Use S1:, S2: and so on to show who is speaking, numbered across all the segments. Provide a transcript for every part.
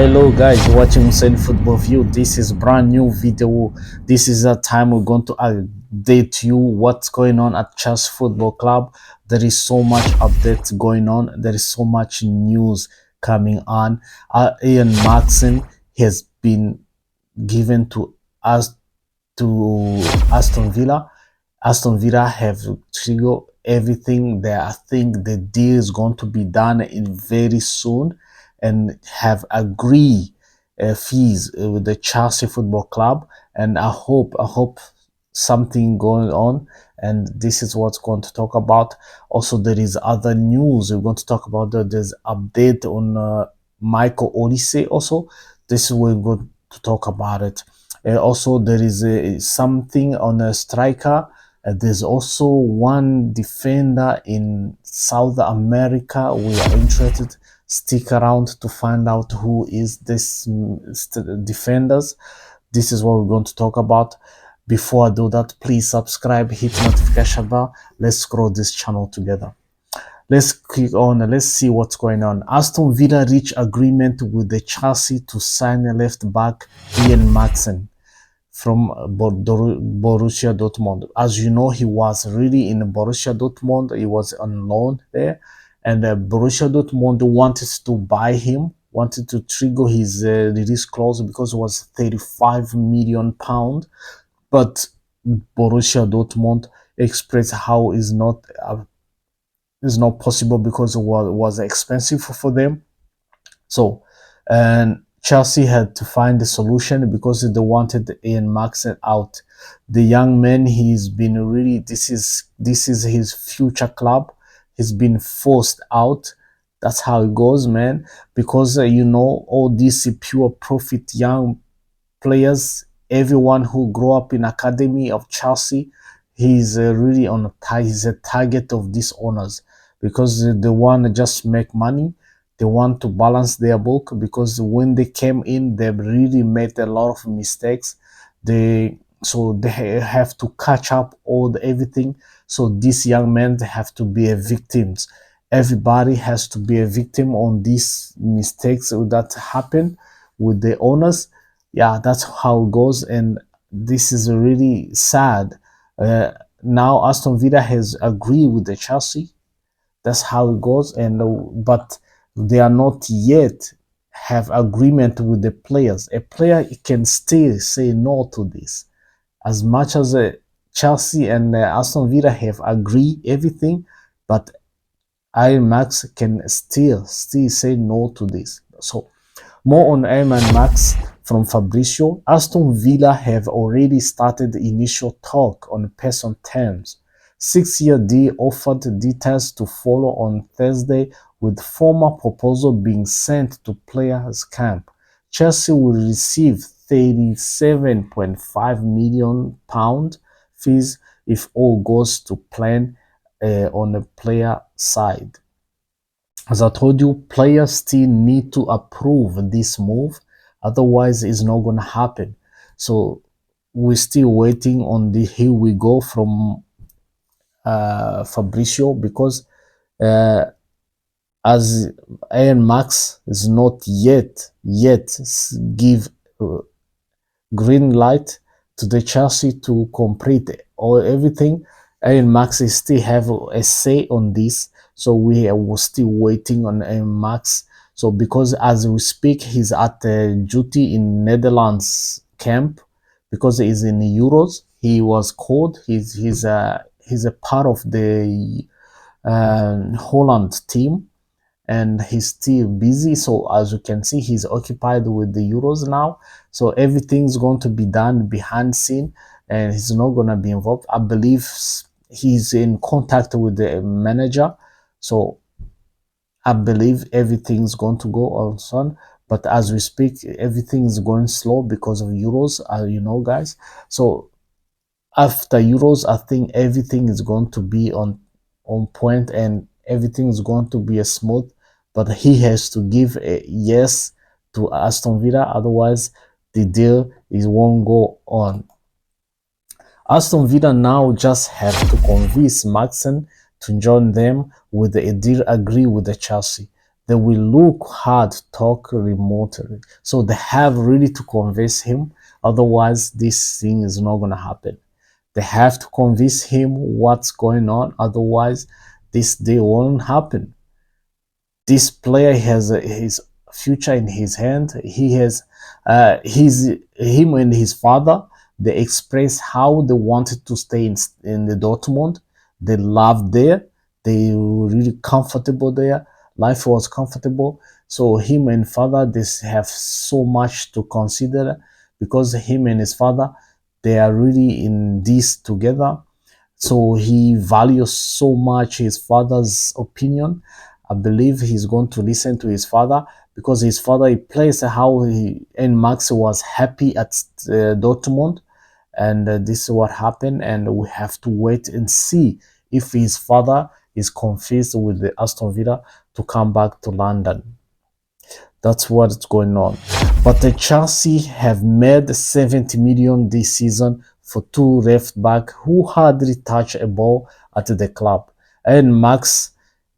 S1: Hello guys, you're watching Hussein Football View. This is brand new video. This is the time we're going to update you what's going on at Chelsea Football Club. There is so much updates going on. There is so much news coming on. Ian Maatsen has been given to us to Aston Villa. Aston Villa have triggered everything there. I think the deal is going to be done in very soon and have agreed fees with the Chelsea Football Club. And I hope something going on. And this is what's going to talk about. Also, there is other news we're going to talk about. There's update on Michael Olse. Also, this is we're going to talk about it. Also, there is something on a striker. There's also one defender in South America. We are interested. Stick around to find out who is this defenders. This is what we're going to talk about. Before I do that, please subscribe, hit notification bell. Let's grow this channel together. Let's click on, let's see what's going on. Aston Villa reached agreement with the Chelsea to sign a left back Ian Maatsen from Borussia Dortmund. As you know, he was really in Borussia Dortmund. He was on loan there, and Borussia Dortmund wanted to buy him, wanted to trigger his release clause because it was £35 million. But Borussia Dortmund expressed how is not possible because it was expensive for them. So, and Chelsea had to find a solution because they wanted Ian Maatsen out. The young man, he's been really, this is his future club. He's been forced out. That's how it goes, man. Because you know, all these pure profit young players, everyone who grew up in academy of Chelsea, he's really on he's a target of these owners because they want to just make money. They want to balance their book because when they came in, they really made a lot of mistakes. So they have to catch up everything. So these young men, they have to be a victims. Everybody has to be a victim on these mistakes that happen with the owners. Yeah, that's how it goes, and this is really sad. Now Aston Villa has agreed with the Chelsea. That's how it goes, and but they are not yet have agreement with the players. A player can still say no to this, as much as Chelsea and Aston Villa have agreed everything, but Iron Max can still say no to this. So more on Iron Max from Fabrizio. Aston Villa have already started the initial talk on person terms. 6-year deal offered, details to follow on Thursday, with formal proposal being sent to players' camp. Chelsea will receive £37.5 million fees if all goes to plan on the player side. As I told you, players still need to approve this move, otherwise it's not going to happen. So we're still waiting on the here we go from Fabrizio, because as Ian Max is not yet give green light to the Chelsea to complete everything. Ian Max is still have a say on this, so we are still waiting on Ian Max. So because as we speak, he's at duty in Netherlands camp because he's in the Euros. He was called. He's a part of the Holland team, and he's still busy. So as you can see, he's occupied with the Euros now. So everything's going to be done behind scene, and he's not going to be involved. I believe he's in contact with the manager. So I believe everything's going to go on son. But as we speak, everything is going slow because of Euros, you know, guys. So after Euros, I think everything is going to be on point, and everything is going to be a smooth. But he has to give a yes to Aston Villa, otherwise the deal won't go on. Aston Villa now just have to convince Maatsen to join them with a deal agree with the Chelsea. They will look hard, talk remotely. So they have really to convince him. Otherwise, this thing is not going to happen. They have to convince him what's going on. Otherwise, this day won't happen. This player has his future in his hand. He has him and his father. They express how they wanted to stay in the Dortmund. They loved there. They were really comfortable there. Life was comfortable. So him and father, they have so much to consider because him and his father, they are really in this together. So he values so much his father's opinion. I believe he's going to listen to his father because his father, he plays how he and Max was happy at Dortmund, and this is what happened. And we have to wait and see if his father is convinced with the Aston Villa to come back to London. That's what's going on. But the Chelsea have made 70 million this season for two left back who hardly touch a ball at the club. And Max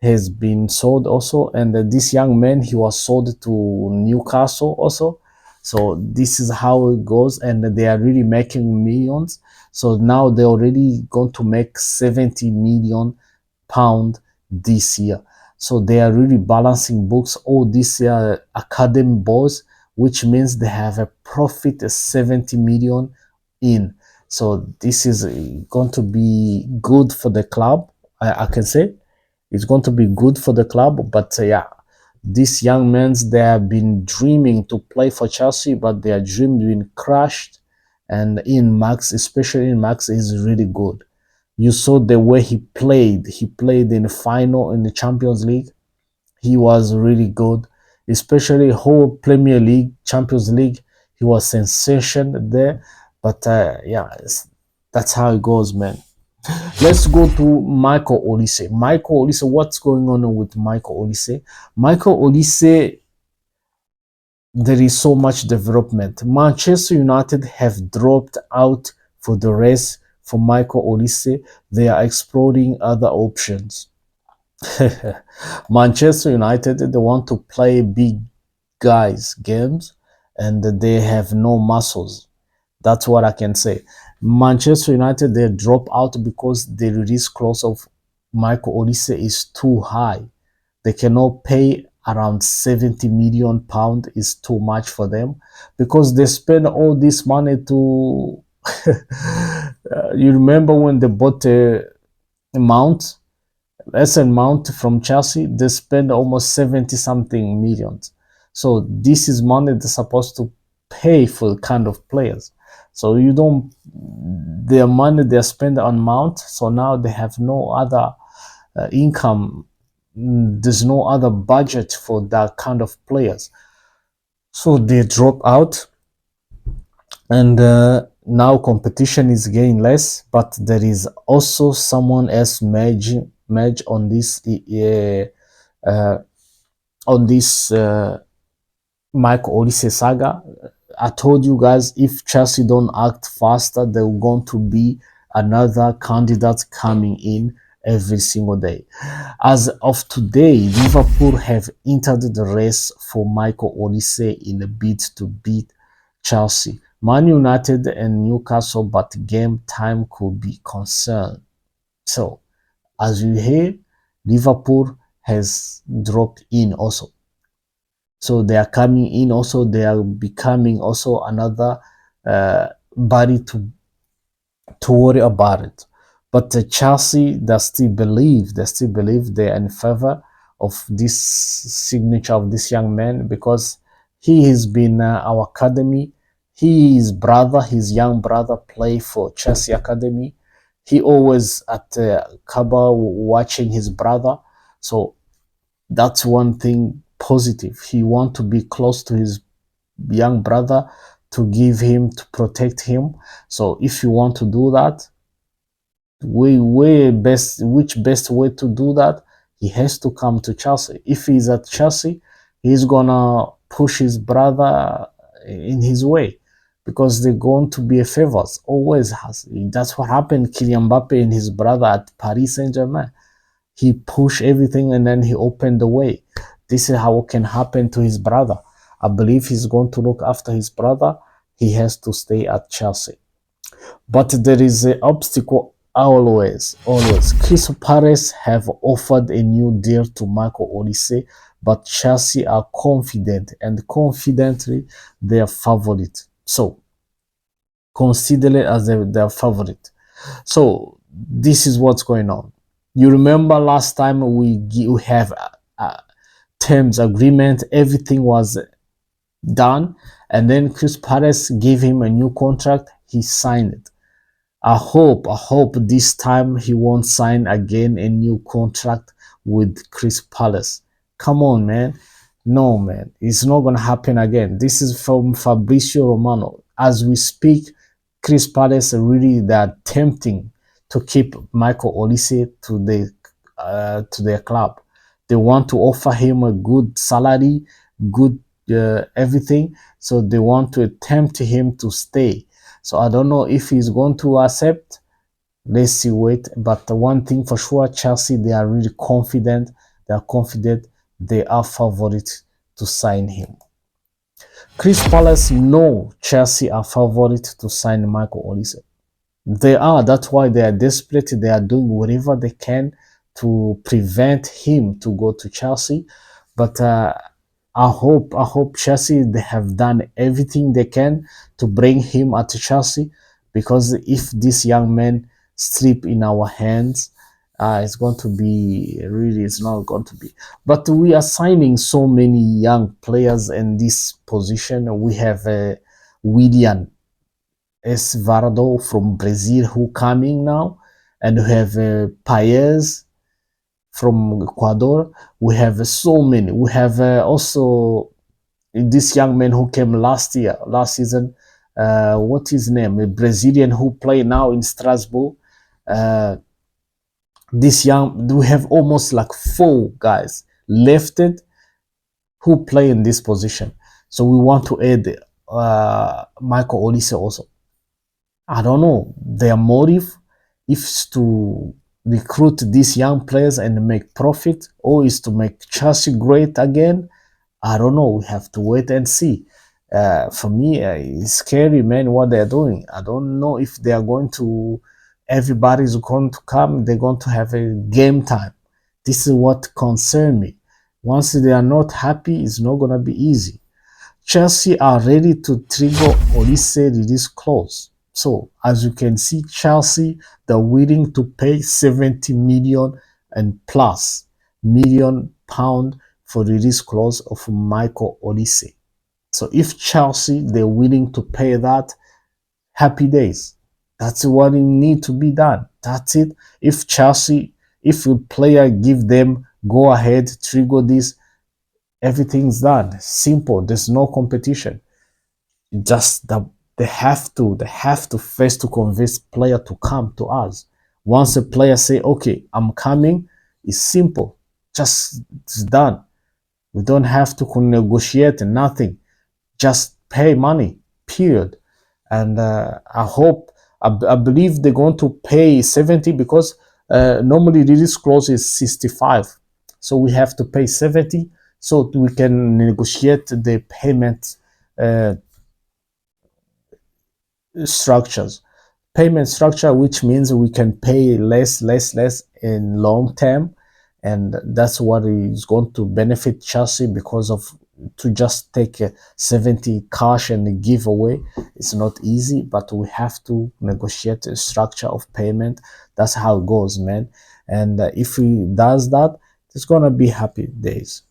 S1: has been sold also, and this young man, he was sold to Newcastle also. So this is how it goes, and they are really making millions. So now they're already going to make 70 million pound this year. So they are really balancing books all these academy boys, which means they have a profit of 70 million in. So this is going to be good for the club. I can say it's going to be good for the club. But yeah, these young men, they have been dreaming to play for Chelsea, but their dream been crushed. And in Max, especially in Max, is really good. You saw the way he played. He played in the final in the Champions League. He was really good, especially whole Premier League, Champions League. He was sensation there. But yeah, that's how it goes, man. Let's go to Michael Olise. Michael Olise, what's going on with Michael Olise? Michael Olise, there is so much development. Manchester United have dropped out for the race for Michael Olise. They are exploring other options. Manchester United, they want to play big guys games and they have no muscles. That's what I can say. Manchester United, they drop out because the release clause of Michael Olise is too high. They cannot pay around 70 million pound is too much for them because they spend all this money to you remember when they bought Mount, Mason Mount from Chelsea, they spend almost 70 something millions. So this is money they're supposed to pay for kind of players. So you don't, their money they spend on Mount, so now they have no other income. There's no other budget for that kind of players. So they drop out, and now competition is getting less, but there is also someone else merge on this Mike Olise saga. I told you guys if Chelsea don't act faster, there will going to be another candidate coming in every single day. As of today, Liverpool have entered the race for Michael Olise in a bid to beat Chelsea, Man United and Newcastle, but game time could be concerned. So, as you hear, Liverpool has dropped in also. So they are coming in also. They are becoming also another body to worry about it. But Chelsea, they still believe they are in favor of this signature of this young man because he has been our academy. His brother, his young brother, play for Chelsea academy. He always at Kaba watching his brother. So that's one thing positive. He want to be close to his young brother to give him to protect him. So if you want to do that, which best way to do that? He has to come to Chelsea. If he's at Chelsea, he's gonna push his brother in his way because they're going to be a favors. Always has. That's what happened. Kylian Mbappe and his brother at Paris Saint Germain. He pushed everything and then he opened the way. This is how it can happen to his brother. I believe he's going to look after his brother. He has to stay at Chelsea. But there is an obstacle always. Crystal Palace have offered a new deal to Michael Olise, but Chelsea are confident and confidently their favorite. So consider it as their favorite. So this is what's going on. You remember last time we have terms agreement, everything was done, and then Chris Palace gave him a new contract. He signed it. I hope this time he won't sign again a new contract with Chris Palace. Come on, man. No, man. It's not going to happen again. This is from Fabrizio Romano. As we speak, Chris Palace really they are tempting to keep Michael Olise to their club. They want to offer him a good salary, good everything. So they want to tempt him to stay. So I don't know if he's going to accept. Let's see, wait. But the one thing for sure, Chelsea, they are really confident. They are confident. They are favorites to sign him. Chris Palace know Chelsea are favorite to sign Michael Olise. They are. That's why they are desperate. They are doing whatever they can to prevent him to go to Chelsea. But I hope Chelsea they have done everything they can to bring him at Chelsea, because if this young man slip in our hands, it's going to be really it's not going to be. But we are signing so many young players in this position. We have William Esvardo from Brazil who coming now, and we have Paez from Ecuador. We have so many. We have also this young man who came last season. What his name? A Brazilian who play now in Strasbourg. Uh, this young, we have almost like four guys lefted who play in this position. So we want to add Michael Olise also. I don't know their motive, if it's to recruit these young players and make profit, or is to make Chelsea great again. I don't know. We have to wait and see. For me, it's scary, man, what they're doing. I don't know if they are going to, everybody's going to come, they're going to have a game time. This is what concerns me. Once they are not happy, it's not going to be easy. Chelsea are ready to trigger Olise release clause. So, as you can see, Chelsea, they're willing to pay 70 million and plus million pound for release clause of Michael Olise. So, if Chelsea, they're willing to pay that, happy days. That's what it need to be done. That's it. If Chelsea, if a player give them go ahead, trigger this, everything's done. Simple. There's no competition. Just that they have to first to convince player to come to us. Once a player say, okay, I'm coming, it's simple. Just it's done. We don't have to negotiate nothing. Just pay money, period. And I believe they're going to pay 70, because normally release clause is 65. So we have to pay 70 so we can negotiate the payment uh, structures. Payment structure, which means we can pay less in long term, and that's what is going to benefit Chelsea, because of to just take 70 cash and give away. It's not easy, but we have to negotiate a structure of payment. That's how it goes, man. And if he does that, it's gonna be happy days.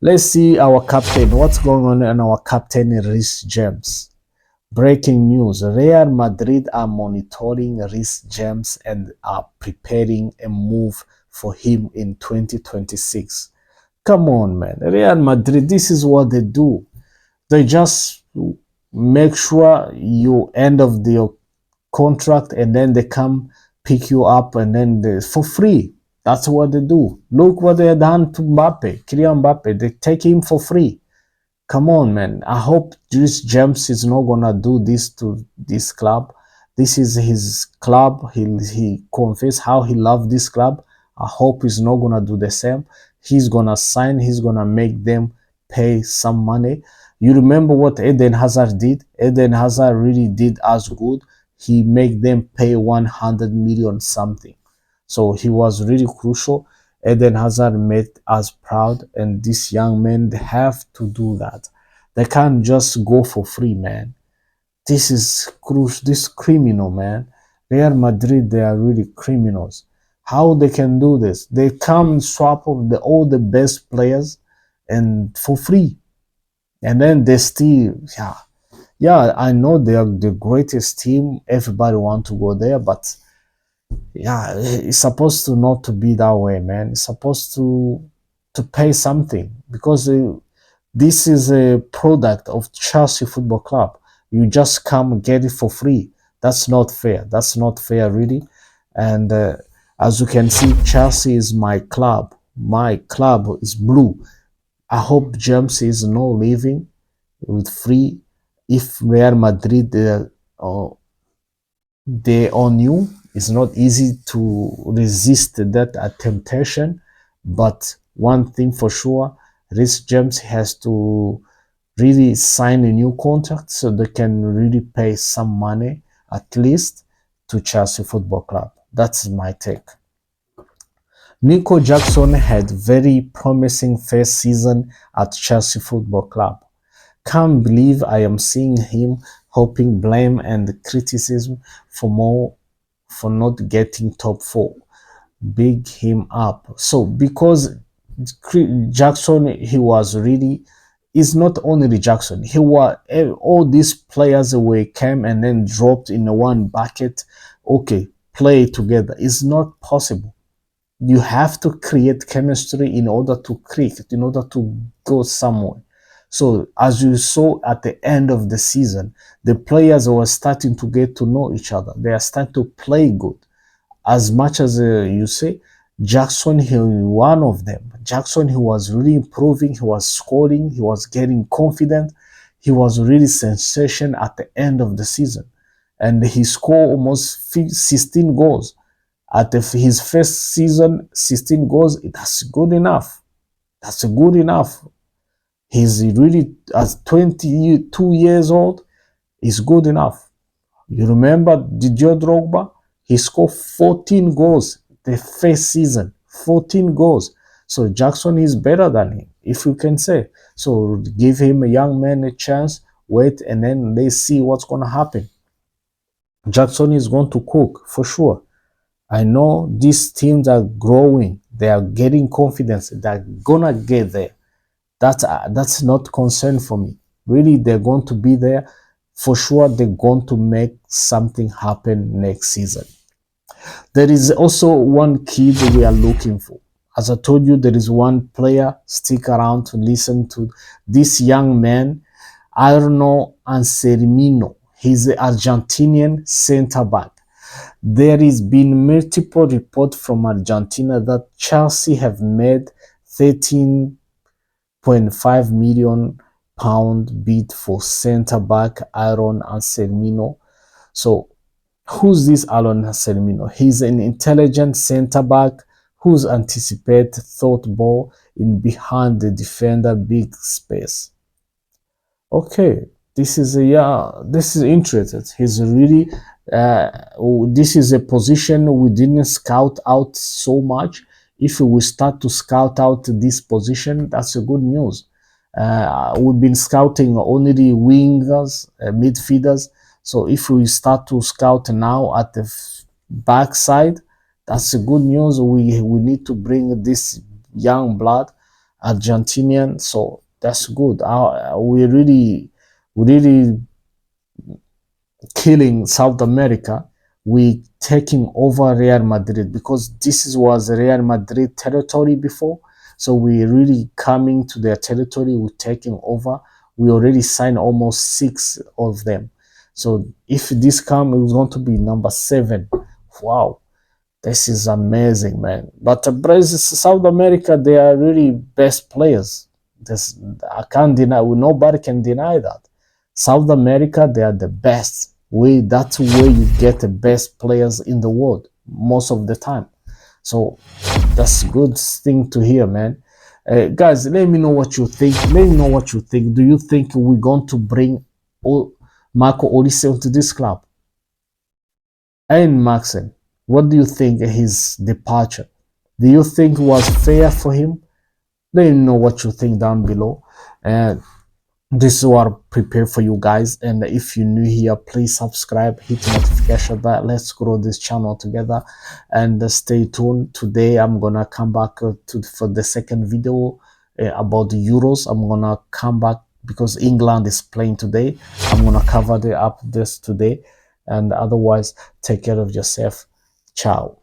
S1: Let's see our captain. What's going on in our captain, Reece James? Breaking news: Real Madrid are monitoring Reece James and are preparing a move for him in 2026. Come on, man. Real Madrid, this is what they do. They just make sure you end of the contract, and then they come pick you up, and then for free. That's what they do. Look what they done to Mbappe, Kylian Mbappe. They take him for free. Come on, man. I hope Reece James is not gonna do this to this club. This is his club. He confessed how he loved this club. I hope he's not gonna do the same. He's gonna sign, he's gonna make them pay some money. You remember what Eden Hazard did? Eden Hazard really did as good. He made them pay 100 million something. So he was really crucial. Eden Hazard made us proud, and these young men, they have to do that. They can't just go for free, man. This is crucial. This criminal, man. Real Madrid, they are really criminals. How they can do this? They come and swap of all the best players and for free, and then they still, yeah. I know they are the greatest team. Everybody want to go there, but yeah, it's supposed to not to be that way, man. It's supposed to pay something because this is a product of Chelsea Football Club. You just come and get it for free. That's not fair. That's not fair, really. And as you can see, Chelsea is my club. My club is blue. I hope James is not leaving with free. If Real Madrid uh, they on you, it's not easy to resist that temptation. But one thing for sure, Rhys James has to really sign a new contract so they can really pay some money at least to Chelsea Football Club. That's my take. Nico Jackson had very promising first season at Chelsea Football Club. Can't believe I am seeing him hoping blame and criticism for more for not getting top four. Big him up. So because Jackson, he was really, it's not only Jackson. He was all these players were came and then dropped in one bucket. Okay, play together. It's not possible. You have to create chemistry in order to click, in order to go somewhere. So as you saw at the end of the season, the players were starting to get to know each other. They are starting to play good. As much as you say, Jackson, he was one of them. Jackson, he was really improving. He was scoring. He was getting confident. He was really sensation at the end of the season. And he scored almost 16 goals. At his first season, 16 goals, that's good enough. That's good enough. He's really, at 22 years old, is good enough. You remember Didier Drogba? He scored 14 goals the first season. 14 goals. So Jackson is better than him, if you can say. So give him a young man a chance, wait, and then let's see what's going to happen. Jackson is going to cook for sure. I know these teams are growing. They are getting confidence. They're gonna get there. That's not concern for me. Really, they're going to be there for sure. They're going to make something happen next season. There is also one kid we are looking for. As I told you, there is one player. Stick around to listen to this young man, Arno Anselmino. He's the Argentinian center back. There has been multiple reports from Argentina that Chelsea have made 13.5 million pound bid for center back Aaron Anselmino. So who's this Aaron Anselmino? He's an intelligent center back who's anticipate thought ball in behind the defender big space. Okay, this is a this is interesting. He's really this is a position we didn't scout out so much. If we start to scout out this position, that's a good news. We've been scouting only the wingers, midfielders. So if we start to scout now at the backside, that's a good news. We need to bring this young blood, Argentinian. So that's good. We really killing South America. We taking over Real Madrid because was Real Madrid territory before. So we really coming to their territory. We're taking over. We already signed almost 6 of them. So if this come, it's going to be number 7. Wow, this is amazing, man. But Brazil, South America, they are really best players. This, I can't deny. Nobody can deny that. South America, they are the best. That's where you get the best players in the world most of the time. So that's good thing to hear, man. Guys, let me know what you think. Let me know what you think. Do you think we're going to bring Marco Olise to this club? And Maatsen, what do you think of his departure? Do you think it was fair for him? Let me know what you think down below. And this is what I prepared for you guys. And if you're new here, please subscribe, hit the notification bell. Let's grow this channel together and stay tuned. Today I'm gonna come back for the second video about the Euros. I'm gonna come back because England is playing today. I'm gonna cover up this today, and otherwise take care of yourself. Ciao.